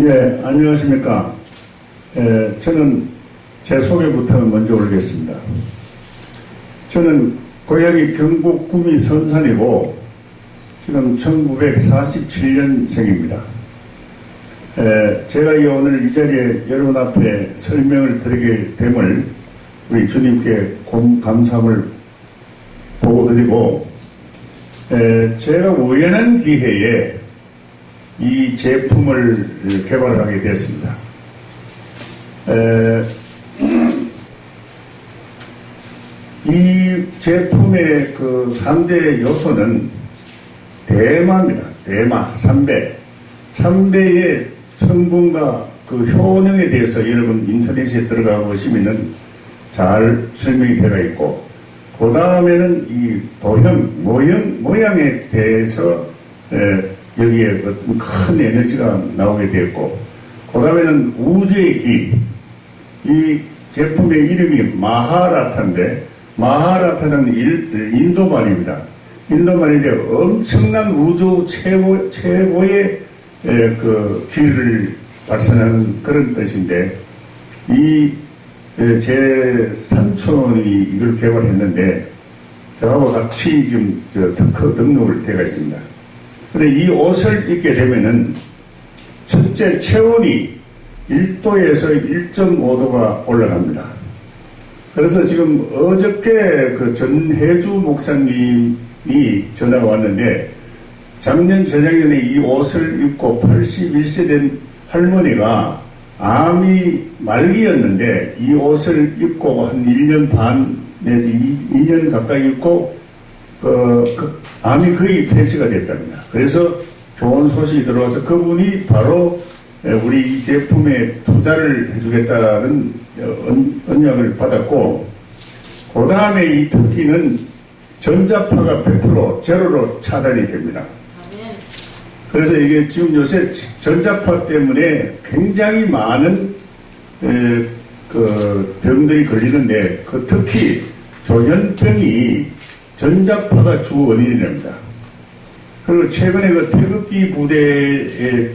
예, 안녕하십니까. 저는 제 소개부터 먼저 올리겠습니다. 저는 고향이 경북 구미 선산이고 지금 1947년생입니다. 제가 오늘 이 자리에 여러분 앞에 설명을 드리게 됨을 우리 주님께 감사함을 보고드리고, 제가 우연한 기회에 이 제품을 개발하게 되었습니다. 이 제품의 그 3대 요소는 대마입니다. 대마, 3배의 성분과 그 효능에 대해서 여러분 인터넷에 들어가 보시면은 잘 설명이 되어 있고, 그 다음에는 이 도형, 모양에 대해서 여기에 어떤 큰 에너지가 나오게 되었고, 그 다음에는 우주의 기, 이 제품의 이름이 마하라타인데, 마하라타는 인도말입니다. 인도말인데 엄청난 우주 최고의 그 기를 발산하는 그런 뜻인데, 제 삼촌이 이걸 개발했는데 저하고 같이 지금 특허 등록을 되어 있습니다. 근데 이 옷을 입게 되면은 첫째 체온이 1도에서 1.5도가 올라갑니다. 그래서 지금 어저께 그 전혜주 목사님이 전화가 왔는데, 작년 재작년에 이 옷을 입고 81세 된 할머니가 암이 말기였는데 이 옷을 입고 한 1년 반 내지 2년 가까이 입고 암이 거의 폐지가 됐답니다. 그래서 좋은 소식이 들어와서 그분이 바로 우리 이 제품에 투자를 해주겠다는 언약을 받았고, 그 다음에 이 특기는 전자파가 100% 제로로 차단이 됩니다. 그래서 이게 지금 요새 전자파 때문에 굉장히 많은 그 병들이 걸리는데, 그 특히 조현병이 전자파가 주 원인이랍니다. 그리고 최근에 그 태극기 부대에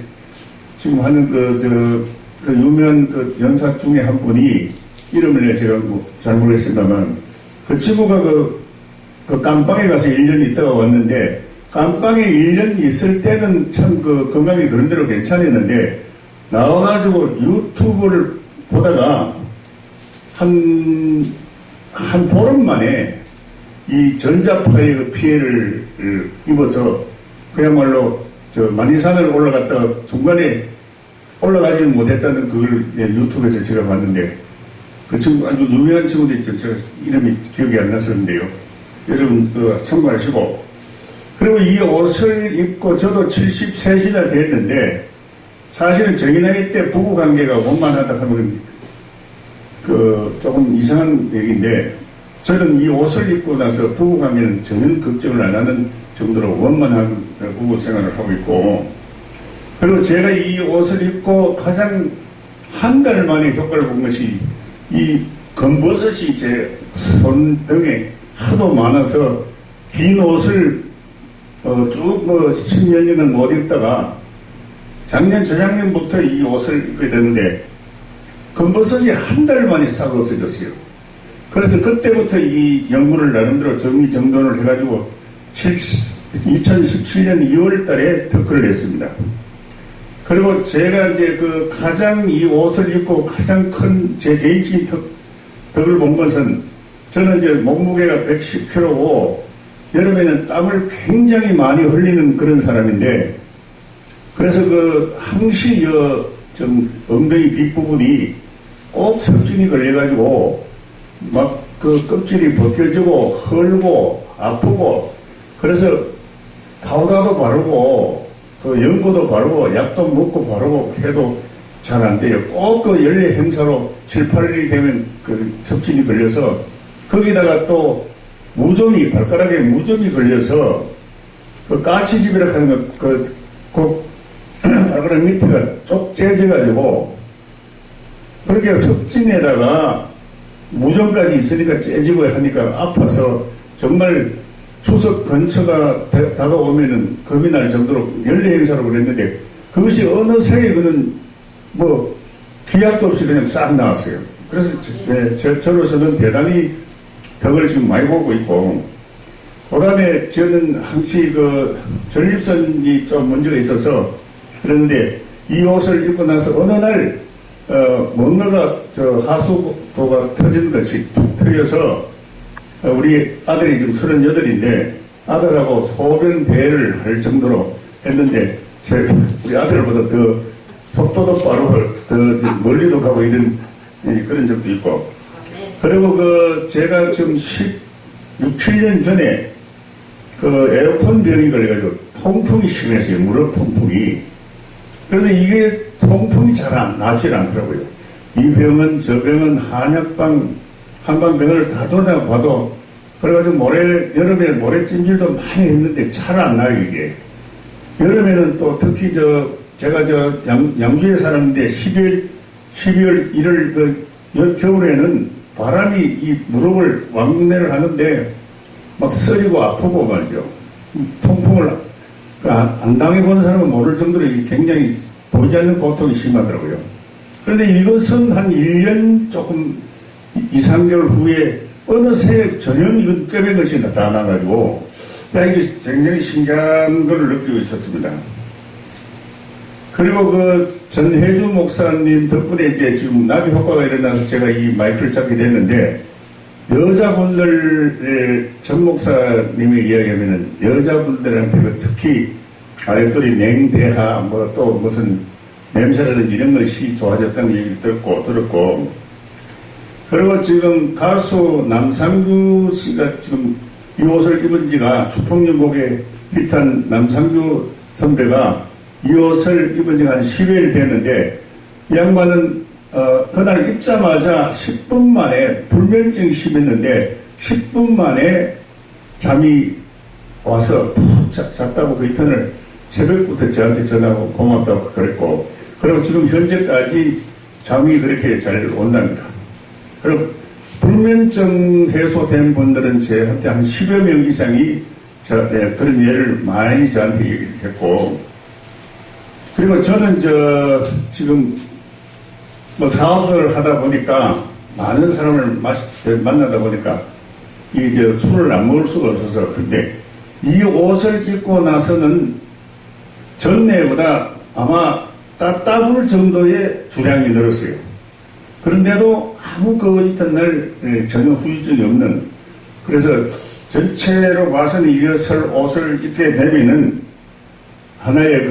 지금 하는 그 유명한 그 연사 중에 한 분이, 이름을 제가 잘 모르겠습니다만, 그 친구가 그 깜빵에 가서 1년 있다가 왔는데, 깜빵에 1년 있을 때는 참 그 건강이 그런 대로 괜찮았는데, 나와가지고 유튜브를 보다가 한 보름 만에 이 전자파의 그 피해를 입어서 그야말로 만리산을 올라갔다가 중간에 올라가지는 못했다는 그걸 유튜브에서 제가 봤는데, 그 친구 아주 유명한 친구도 있죠. 제가 이름이 기억이 안 나서는데요. 여러분 참고하시고, 그리고 이 옷을 입고 저도 73시나 됐는데, 사실은 저희 나이 때 부부관계가 원만하다 하면 조금 이상한 얘기인데, 저는 이 옷을 입고 나서 부부관계는 전혀 걱정을 안 하는 정도로 원만한 부부 생활을 하고 있고, 그리고 제가 이 옷을 입고 가장 한 달 만에 효과를 본 것이, 이 검버섯이 제 손등에 하도 많아서 긴 옷을 쭉 10몇 년간 못 입다가 작년, 저작년부터 이 옷을 입게 됐는데, 검버섯이 한 달 만에 싹 없어졌어요. 그래서 그때부터 이 연구를 나름대로 정리정돈을 해가지고 2017년 2월 달에 특허를 냈습니다. 그리고 제가 이제 가장 이 옷을 입고 가장 큰 제 개인적인 덕을 본 것은, 저는 이제 몸무게가 110kg고 여름에는 땀을 굉장히 많이 흘리는 그런 사람인데, 그래서 항시 좀 엉덩이 뒷부분이 꼭 섭진이 걸려가지고 막 껍질이 벗겨지고 헐고 아프고, 그래서 파우더도 바르고 연고도 바르고 약도 먹고 바르고 해도 잘 안 돼요. 꼭 연례 행사로 7, 8일이 되면 섭진이 걸려서, 거기다가 또 발가락에 무좀이 걸려서 까치집이라고 하는 발가락 밑에가 쪽 째져가지고, 그렇게 섭진에다가 무좀까지 있으니까 째지고 하니까 아파서 정말 추석 근처가 다가오면은 겁이 날 정도로 연례 행사로 그랬는데, 그것이 어느새 뭐 기약도 없이 그냥 싹 나왔어요. 그래서 저로서는 대단히 덕을 지금 많이 보고 있고, 그 다음에 저는 항시 그 전립선이 좀 문제가 있어서 그런데 이 옷을 입고 나서 어느 날 뭔가가 하수도가 터진 것이 툭 터져서 우리 아들이 지금 38인데 아들하고 소변 대회를 할 정도로 했는데 우리 아들보다 더 속도도 빠르고 더 멀리도 가고 이런 그런 적도 있고, 그리고 제가 지금 6, 7년 전에 에어컨 병이 걸려가지고 통풍이 심했어요. 무릎 통풍이. 그런데 이게 통풍이 잘 낫질 않더라고요. 이 병은 저 병은 한약방 한방병원을 다 돌아봐도 그래가지고 여름에 모래찜질도 많이 했는데 잘 안 나요. 이게 여름에는 또 특히 제가 양주에 살았는데 12월 1월 겨울에는 바람이 이 무릎을 왕래를 하는데 막 쓰리고 아프고 말이죠. 통풍을 안 당해보는 사람은 모를 정도로 이게 굉장히 보이지 않는 고통이 심하더라고요. 그런데 이것은 한 1년 조금 2, 3개월 후에 어느새 전혀 이건 꿰맨 것이 나타나가지고 이게 굉장히 신기한 걸 느끼고 있었습니다. 그리고 전혜주 목사님 덕분에 이제 지금 나비 효과가 일어나서 제가 이 마이크를 잡게 됐는데, 전 목사님의 이야기하면은 여자분들한테 특히 아랫돌이 냉대하 뭐 또 무슨 냄새라든지 이런 것이 좋아졌다는 얘기를 들었고, 그리고 지금 가수 남상규 씨가 지금 이 옷을 입은 지가 주풍연곡에 비탄 남상규 선배가 이 옷을 입은 지가 한 10일 됐는데, 이 양반은 그날 입자마자 10분 만에 불면증이 심했는데 10분 만에 잠이 와서 푹 잤다고 그 이튿날 새벽부터 저한테 전화하고 고맙다고 그랬고, 그리고 지금 현재까지 잠이 그렇게 잘 온답니다. 그리고 불면증 해소된 분들은 저한테 한 10여 명 이상이 그런 예를 많이 저한테 얘기를 했고, 그리고 저는 지금 뭐 사업을 하다 보니까 많은 사람을 만나다 보니까 술을 안 먹을 수가 없어서, 근데 이 옷을 입고 나서는 전에보다 아마 따따블 정도의 주량이 늘었어요. 그런데도 아무 이튿날 전혀 후유증이 없는, 그래서 전체로 봐서는 이 옷을 입게 되면은 하나의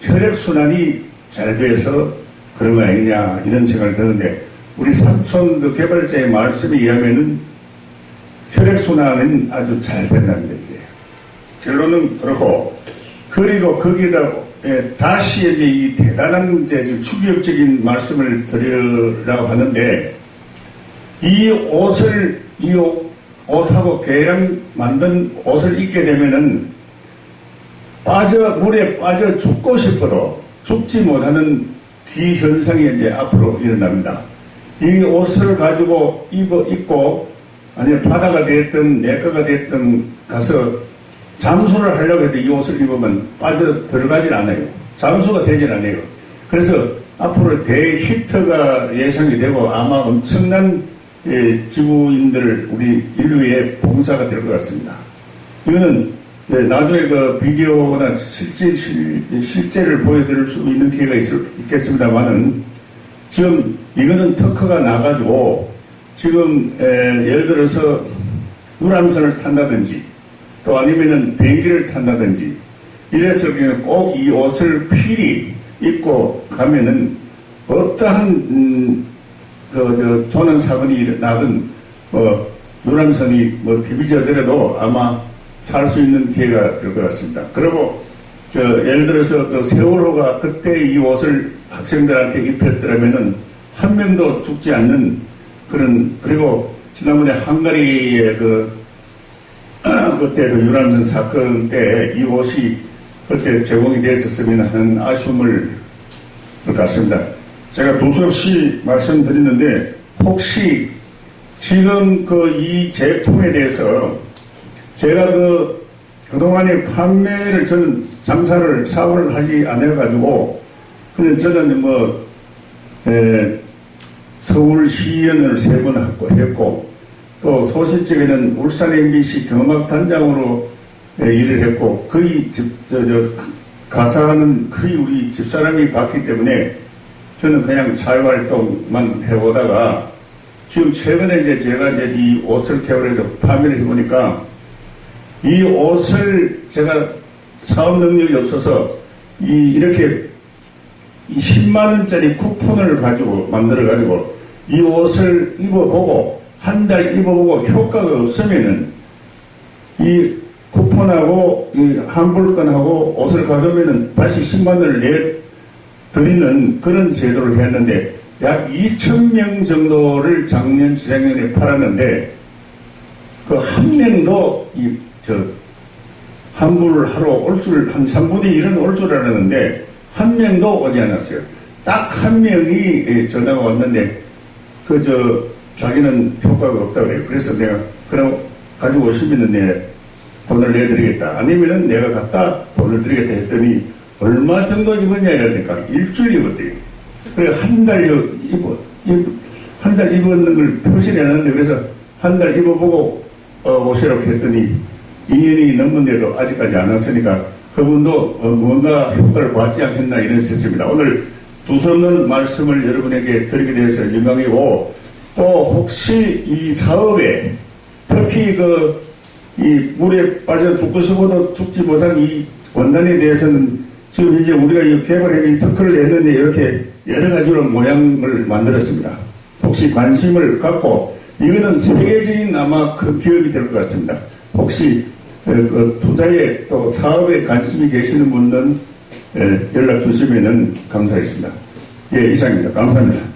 혈액순환이 잘 돼서 그런 거 아니냐 이런 생각을 드는데, 우리 삼촌 개발자의 말씀에 의하면은 혈액순환은 아주 잘 된다는 얘기예요. 결론은 그렇고, 그리고 거기에다 다시 이제 이 대단한 충격적인 말씀을 드리려고 하는데, 이 옷하고 개랑 만든 옷을 입게 되면은 물에 빠져 죽고 싶어도 죽지 못하는 기현상이 이제 앞으로 일어납니다. 이 옷을 가지고 입고, 아니면 바다가 됐든 내과가 됐든 가서 잠수를 하려고 해도 이 옷을 입으면 빠져 들어가질 않아요. 잠수가 되질 않아요. 그래서 앞으로 대히트가 예상이 되고 아마 엄청난 지구인들, 우리 인류의 봉사가 될 것 같습니다. 이거는 나중에 비디오나 실제를 보여드릴 수 있는 기회가 있겠습니다만은, 지금 이거는 특허가 나가지고 지금 예를 들어서 유람선을 탄다든지 또 아니면은 비행기를 탄다든지 이랬을 경우에 꼭 이 옷을 필히 입고 가면은 어떠한 조난 사건이 나든 유람선이 비비져더라도 아마 살 수 있는 기회가 될 것 같습니다. 그리고 예를 들어서 세월호가 그때 이 옷을 학생들한테 입혔더라면은 한 명도 죽지 않는 그런, 그리고 지난번에 헝가리의 그때 유람선 사건 때 이 옷이 그때 제공이 되었으면 하는 아쉬움을 갖습니다. 제가 두서없이 말씀드리는데, 혹시 지금 이 제품에 대해서 제가 그동안에 판매를, 저는 사업을 하지 않아가지고 그래서 저는 서울시의원을 3번 했고, 또 소실적에는 울산 MBC 경음악단장으로 일을 했고, 거의 가사는 거의 우리 집사람이 봤기 때문에 저는 그냥 자유활동만 해오다가 지금 최근에 제가 이 옷을 개발해서 판매를 해보니까 이 옷을 제가 사업 능력이 없어서 이렇게 10만원짜리 쿠폰을 가지고 만들어가지고 이 옷을 입어보고 한 달 입어보고 효과가 없으면은 이 쿠폰하고 이 환불권하고 옷을 가져오면은 다시 10만원을 내드리는 그런 제도를 했는데 약 2,000명 정도를 작년, 재작년에 팔았는데 그 한 명도 환불을 하러 올 줄, 한 3분의 1은 올 줄 알았는데 한 명도 오지 않았어요. 딱 한 명이 전화가 왔는데 자기는 효과가 없다고 그래요. 그래서 내가 그럼 가지고 오시면은 내 돈을 내드리겠다. 아니면은 내가 갖다 돈을 드리겠다 했더니 얼마 정도 입었냐 이러니까 일주일 입었대요. 그래 한 달 입었는 걸 표시를 해놨는데 그래서 한 달 입어보고 오시라고 했더니 2년이 넘는데도 아직까지 안 왔으니까 그분도 뭔가 효과를 받지 않겠나 이런説입니다. 오늘 두서없는 말씀을 여러분에게 드리게 돼서 영광이고 또 혹시 이 사업에 특히 이 물에 빠져 죽고 싶어도 죽지 못한 이 원단에 대해서는 지금 이제 우리가 이 개발에 특허를 냈는데 이렇게 여러 가지로 모양을 만들었습니다. 혹시 관심을 갖고 이거는 세계적인 아마 큰 기업이 될 것 같습니다. 혹시 투자에 또 사업에 관심이 계시는 분은 연락 주시면은 감사하겠습니다. 예, 이상입니다. 감사합니다.